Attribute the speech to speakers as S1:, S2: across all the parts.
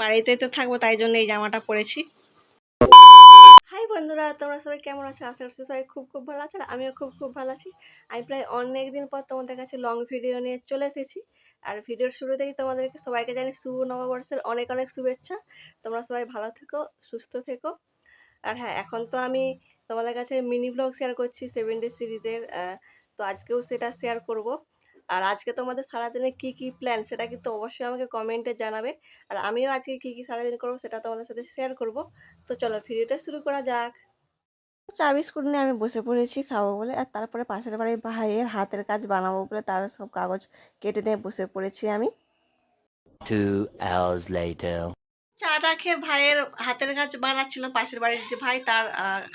S1: বাড়িতেই তো থাকবো, তাই জন্য এই জামাটা পরেছি। হাই বন্ধুরা, তোমরা সবাই কেমন আছো? আশা করছি সবাই খুব খুব ভালো আছো, আর আমিও খুব খুব ভালো আছি। আমি প্রায় অনেক দিন পর তোমাদের কাছে লং ভিডিও নিয়ে চলে এসেছি। আর ভিডিওর শুরুতেই তোমাদেরকে সবাইকে জানি শুভ নববর্ষের অনেক অনেক শুভেচ্ছা। তোমরা সবাই ভালো থেকো, সুস্থ থেকো। আর হ্যাঁ, এখন তো আমি তোমাদের কাছে মিনি ব্লগ শেয়ার করছি 7 ডে সিরিজের। তো আজকেও সেটা শেয়ার করব। আর আজকে তোমাদের সারাদিনে কি কি প্ল্যান সেটা কিন্তু অবশ্যই আমাকে কমেন্টে জানাবে। আর আমিও আজকে কি কি সারাদিন করবো সেটা তোমাদের সাথে শেয়ার করব। তো চলো ভিডিওটা শুরু করা যাক। চা বিস্কুট নিয়ে আমি বসে পড়েছি খাবো বলে, আর তারপরে পাশের বাড়ির ভাইয়ের হাতের কাজ বানাবো বলে তার সব কাগজ কেটে নিয়ে বসে পড়েছি আমি।
S2: 2 hours later.
S1: চাটা খেয়ে ভাইয়ের হাতের কাজ বানাচ্ছিল, পাশের বাড়ির যে ভাই তার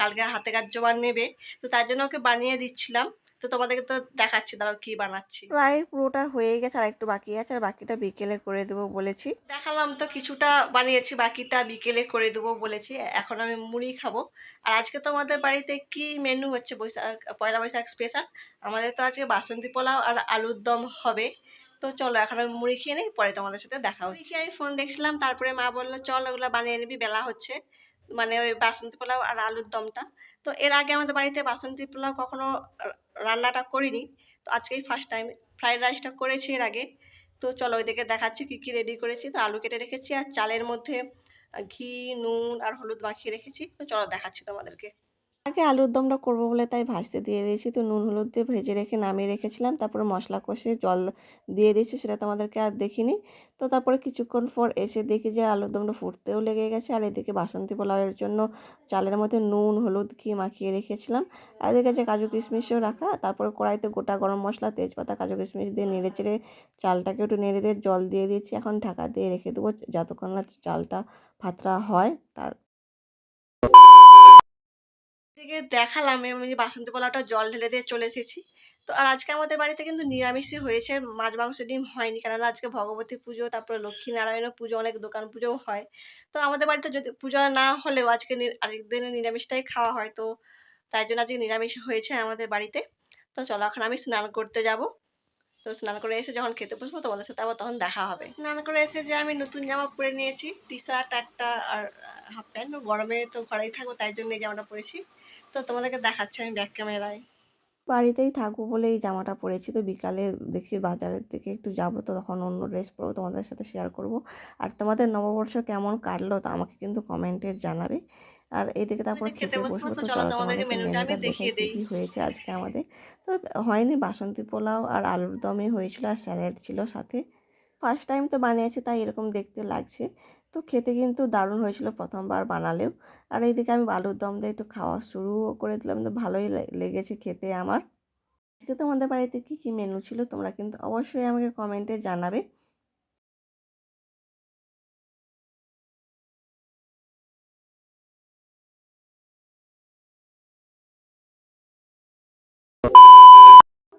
S1: কালকে হাতে কাজ জমা নেবে, তো তার জন্য ওকে বানিয়ে দিচ্ছিলাম। তো তোমাদেরকে তো দেখাচ্ছি, দাঁড়াও কি বানাচ্ছি। প্রায় পুরোটা হয়ে গেছে, আর একটু বাকি আছে, আর বাকিটা বিকেলে করে দেবো বলেছি। দেখালাম তো কিছুটা বানিয়েছি, বাকিটা বিকেলে করে দেবো বলেছি। এখন আমি মুড়ি খাবো। আর আজকে তোমাদের বাড়িতে কি মেনু হচ্ছে বৈশাখ, পয়লা বৈশাখ স্পেশাল? আমাদের তো আজকে বাসন্তী পোলাও আর আলুর দম হবে। তো চলো এখন আমি মুড়ি খেয়ে নিই, পরে তোমাদের সাথে দেখা হচ্ছে। মুড়ি খেয়ে আমি ফোন দেখছিলাম, তারপরে মা বললো চল ওগুলো বানিয়ে নিবি, বেলা হচ্ছে। মানে ওই বাসন্তী পোলাও আর আলুর দমটা। তো এর আগে আমাদের বাড়িতে বাসন্তী পোলাও কখনো রান্নাটা করিনি। তো আজকেই ফার্স্ট টাইম। ফ্রাইড রাইসটা করেছি এর আগে। তো চলো ওইদিকে দেখাচ্ছি কি কি রেডি করেছি। তো আলু কেটে রেখেছি, আর চালের মধ্যে ঘি, নুন আর হলুদ মাখিয়ে রেখেছি। তো চলো দেখাচ্ছি তোমাদেরকে। আগে আলুর দমটা করবো বলে তাই ভাজতে দিয়ে দিয়েছি। তো নুন হলুদ দিয়ে ভেজে রেখে নামিয়ে রেখেছিলাম, তারপরে মশলা কষে জল দিয়ে দিয়েছি, সেটা তোমাদেরকে আর দেখিনি। তো তারপরে কিছুক্ষণ পর এসে দেখি যে আলুর দমটা ফুটতেও লেগে গেছে, আর এদিকে বাসন্তী পোলাওয়ের জন্য চালের মধ্যে নুন হলুদ ঘি মাখিয়ে রেখেছিলাম। আর এদিকে যে কাজু কিশমিশও রাখা, তারপরে কড়াইতে গোটা গরম মশলা তেজপাতা কাজু কিশমিশ দিয়ে নেড়ে চেড়ে চালটাকে একটু নেড়ে দিয়ে জল দিয়ে দিয়েছি। এখন ঢাকা দিয়ে রেখে দেবো যতক্ষণ না চালটা ভাতটা হয়। তার থেকে দেখালাম আমি যে বাসন্তী পোলাওটা জল ঢেলে দিয়ে চলে এসেছি। তো আর আজকে আমাদের বাড়িতে কিন্তু নিরামিষই হয়েছে, মাছ মাংস ডিম হয়নি, কারণ আজকে ভগবতী পুজো, তারপরে লক্ষ্মী নারায়ণের পুজো, অনেক দোকান পুজোও হয়। তো আমাদের বাড়িতে যদি পুজো না হলেও আজকে আরেকদিনে নিরামিষটাই খাওয়া হয়, তো তাই জন্য আজকে নিরামিষ হয়েছে আমাদের বাড়িতে। তো চলো এখন আমি স্নান করতে যাব। তো স্নান করে এসে যখন খেতে বসবো তোমাদের সাথে আবার তখন দেখা হবে। স্নান করে এসে যে আমি নতুন জামা পরে নিয়েছি, টি শার্ট একটা আর হাফ প্যান্ট। গরমে তো ঘরেই থাকবো, তাই জন্য এই জামাটা পরেছি। তো তোমাদেরকে দেখাচ্ছি আমি ব্যাক ক্যামেরায়। বাড়িতেই থাকবো বলে এই জামাটা পরেছি। তো বিকালে দেখি বাজারের দিকে একটু যাবো, তো তখন অন্য ড্রেস পরবো, তোমাদের সাথে শেয়ার করব। আর তোমাদের নববর্ষ কেমন কাটলো তা আমাকে কিন্তু কমেন্টে জানাবে। আর এইদিকে তারপরে খেতে বসবো। তো চলো তোমাদেরকে মেনুটা দেখাই কি কি হয়েছে আজকে আমাদের। তো হয়নি, বাসন্তী পোলাও আর আলুর দমই হয়েছিল, আর স্যালাড ছিল সাথে। ফার্স্ট টাইম তো বানিয়েছি তাই এরকম দেখতে লাগছে। তো খেতে কিন্তু দারুণ হয়েছিল প্রথমবার বানালেও। আর এইদিকে আমি আলুর দম দিয়ে একটু খাওয়া শুরুও করে দিলাম, তো ভালোই লেগেছে খেতে আমার। আজকে তোমাদের বাড়িতে কি কি মেনু ছিল তোমরা কিন্তু অবশ্যই আমাকে কমেন্টে জানাবে।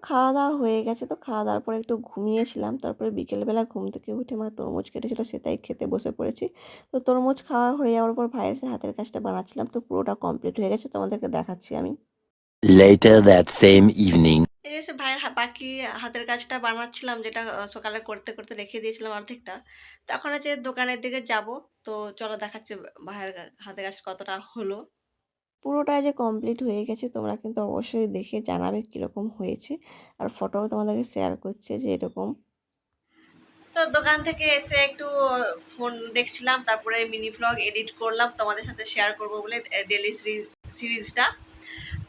S1: খাওয়া দাওয়া হয়ে গেছে, তো খাওয়া দাওয়ার পরে একটু ঘুমিয়েছিলাম, তারপরে বিকেলবেলা ঘুম থেকে উঠে মা তরমুজ কেটেছিল, সেটাই খেতে বসে পড়েছি। তো তরমুজ খাওয়া হয়ে যাওয়ার পর ভাইয়ের সাথে হাতের কাজটা বানাচ্ছিলাম, তো পুরোটা কমপ্লিট হয়ে গেছে, তোমাদেরকে দেখাচ্ছি আমি।
S2: Later that same evening.
S1: এই এসে ভাইয়ের বাকি হাতের কাজটা বানাচ্ছিলাম, যেটা সকালে করতে করতে রেখে দিয়েছিলাম অর্ধেকটা। তো এখন হচ্ছে দোকানের দিকে যাব। তো চলো দেখাচ্ছি ভাইয়ের হাতের কাজ কতটা হলো। পুরোটা যে কমপ্লিট হয়ে গেছে, তোমরা কিন্তু অবশ্যই দেখে জানাবে কীরকম হয়েছে। আর ফটোও তোমাদেরকে শেয়ার করছে যে এরকম। তো দোকান থেকে এসে একটু ফোন দেখছিলাম, তারপরে মিনি ভ্লগ এডিট করলাম তোমাদের সাথে শেয়ার করব বলে, ডেলি সিরিজটা।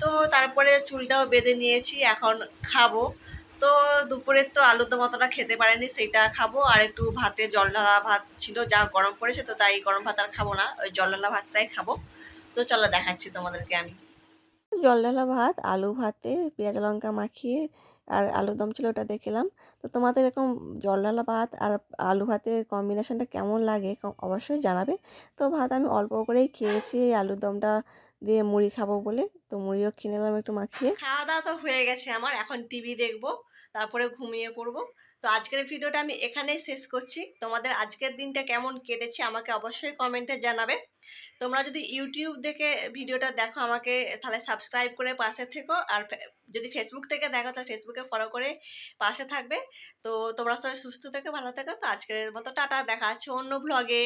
S1: তো তারপরে চুলটাও বেঁধে নিয়েছি, এখন খাবো। তো দুপুরের তো আলুর দম অতটা খেতে পারেনি, সেইটা খাবো। আর একটু ভাতে জল ঢালা ভাত ছিল, যা গরম পড়েছে, তো তাই গরম ভাত আর খাবো না, ওই জল ঢালা ভাতটাই খাবো। তো চলো দেখাচ্ছি তোমাদেরকে আমি। জল ঢালা ভাত, আলু ভাতে পেঁয়াজ লঙ্কা মাখিয়ে আর আলুর দম ছিল, ওটা দেখলাম। তো তোমাদের এরকম জল ঢালা ভাত আর আলু ভাতের কম্বিনেশনটা কেমন লাগে অবশ্যই জানাবে। তো ভাত আমি অল্প করেই খেয়েছি এই আলুর দমটা দিয়ে মুড়ি খাবো বলে। তো মুড়িও কিনে নিলাম একটু মাখিয়ে। খাওয়া দাওয়া তো হয়ে গেছে আমার, এখন টিভি দেখবো, তারপরে ঘুমিয়ে পড়বো। তো আজকের ভিডিওটা আমি এখানেই শেষ করছি। তোমাদের আজকের দিনটা কেমন কেটেছে আমাকে অবশ্যই কমেন্টে জানাবে। তোমরা যদি ইউটিউব দেখে ভিডিওটা দেখো আমাকে, তাহলে সাবস্ক্রাইব করে পাশে থেকো। আর যদি ফেসবুক থেকে দেখো তাহলে ফেসবুকে ফলো করে পাশে থাকবে। তো তোমরা সবাই সুস্থ থেকো, ভালো থেকো। তো আজকের মতো টাটা, দেখা হচ্ছে অন্য ভ্লগে।